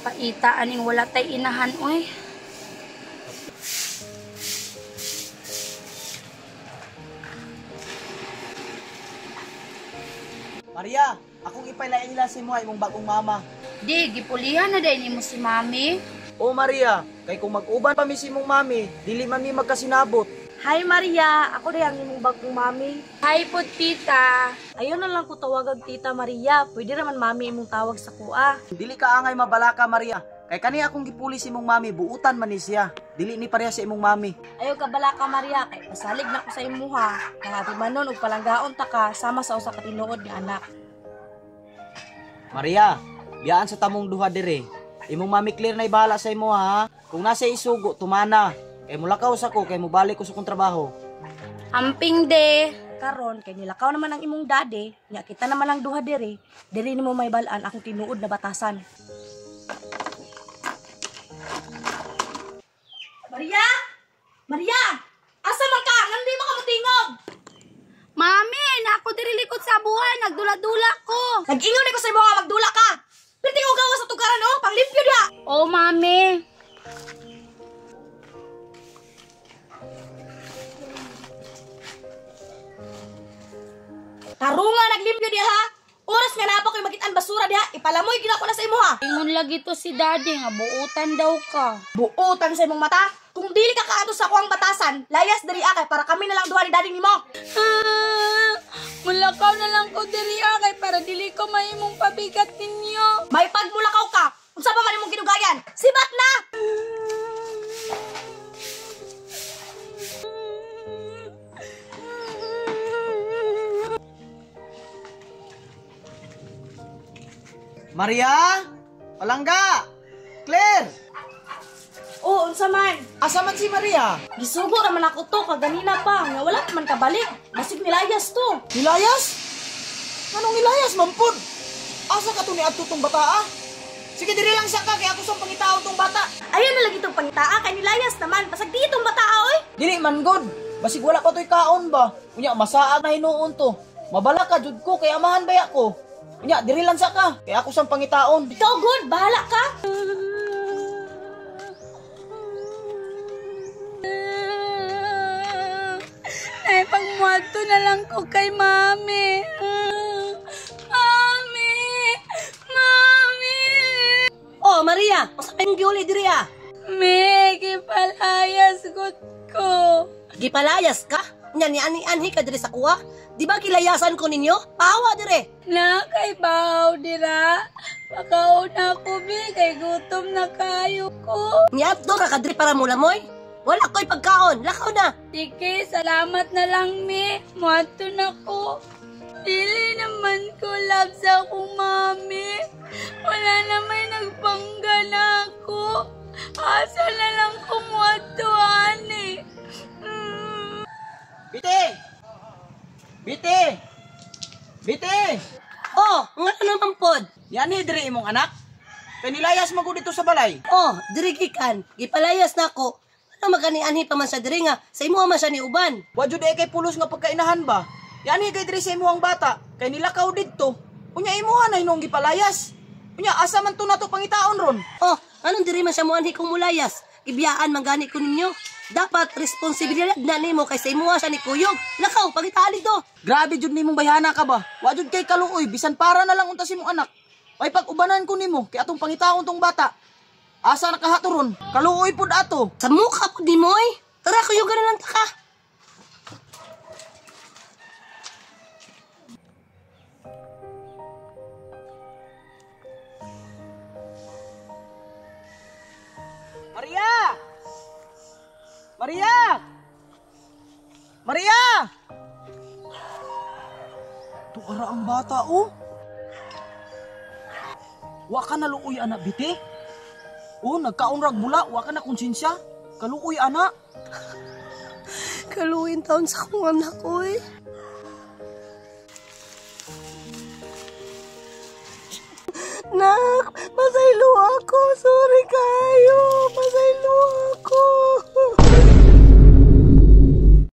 Paita aning wala tay inahan oy. Maria, akong ipailain nila si mo ay mong bagong mama. Di gipulihan na day nimo si mami. O Maria, kay kung mag-uban pa mi si mong mami, dili man mi magkasinabot. Hi Maria, ako day ang imong bagong mami. Hi po tita. Ayun na lang ko tawagag tita Maria. Pwede naman mami imong tawag sa kuha. Dili ka angay mabalaka Maria. Kay kani akong gipuli si mong mami, buutan man ni siya. Dili ni pareha sa imong mami. Ayaw ka bala ka Maria, kay pasalig na ko sa imuha. Nangati man nun, ug palanggaon ta ka, sama sa usa ka tinuod ni anak. Maria, biyaan sa tamong duha dire. Imong mami clear na ibahala sa imo ha. Kung nasa isugo, tumana. Kay mulakaw sa ko, kay mubalik ko sa kong trabaho. Amping de. Karon kay nilakaw naman ang imong daddy, nya kita naman ang duha dire. Diri nimo may balaan akong tinuod na batasan. Maria! Maria! Asa man ka? Ngano di mo ka motingog? Mami, nako diri likod sa buhay, nagdula-dula ko. Nag-ingon ko sa imo nga magdula ka. Perti ko gawa sa tugaran oh, panglimpyo dia. Oh, mami. Tarunga naglimpyo dia ha. Oras nga napo kay magitan basura diha, ipalamoy gina ko na sa imo ha. Ingon lagi to si daddy nga buutan daw ka. Buotan sa imong mata. Kung dili ka kaadto sa kuang batasan, layas diri akay para kami na lang duha ni daddy nimo. Mulakaw na lang ko diri kay para dili ko mahimong pabigat ninyo. May pagmulakaw ka. Unsa pa man imong ginugayan? Sibat na. Maria! Palangga! Claire! Oh, unsa man? Asa man si Maria? Gisugo ra man ako to kaganina pa, nga wala man kabalik. Basig nilayas to. Nilayas? Anong nilayas, mampod? Asa ka to ni adto tong bata ah? Sige diri lang siya ka, kay ako sa pangitaon tong bata. Ayun na lagi tong pangitaa kay nilayas naman. Pasag di tong bata oy. Dili man god. Basig wala pa to'y kaon ba? Unya masaag na hinuon to. Mabala ka jud ko kay amahan baya ko. Unya diri lang siya ka, kay ako sa pangitaon. Ikaw good, bahala ka. Ay, pagmuadto na lang ko kay mami. Mami! Mami! Oh, Maria, usa pang giuli diri ah. May gipalayas gud ko. Gipalayas ka? Nya ni ani-anhi ka diri sa kuha? Di ba kilayasan ko ninyo? Pawa dire. Na kay bahaw dira. Pakauna ko bi kay gutom na kayo ko. Niadto ra ka diri para mulamoy? Wala ko'y pagkaon. Lakaw na. Sige, salamat na lang mi. Muadto na ko. Dili naman ko love sa akong mami. Wala na may nagpanggana ako. Asa na lang ko muadto ani. Biti! Biti! Biti! Oh, nga naman pod. Yan ni diri imong anak. Kay nilayas magud dito sa balay. Oh, diri gikan. Gipalayas na ko. Ano magani-anhi pa man sa diri nga? Sa imo man siya ni uban. Wa jud kay pulos nga pagkainahan ba? Yan ni kay diri sa imong bata. Kay nilakaw didto. Unya imuha na hinong gipalayas. Unya asa man to nato pangitaon ron? Oh, anong diri man siya mo anhi kung mulayas? Ibiyaan man gani ko ninyo. Dapat responsibilidad na nimo kay sa imuha siya ni kuyog. Lakaw, pagitali do. Grabe jud nimong bayana ka ba? Wa jud kay kaluoy bisan para na lang unta si imong anak. May pag-ubanan ko nimo kay atong pangitaon tong bata. Asa nakahaturon? Kaluoy pud ato. Sa mukha po di mo eh. Tara, kuyugan na lang ta ka. Maria! Maria! Maria! Tuara ang bata oh. Wa ka na luoy anak biti? Oh, nagkaunrag bula, wa ka na konsensya. Kaluoy anak. Kaluin taon sa kong anak, oy. Nak, masaylo ako. Sorry kayo. Masaylo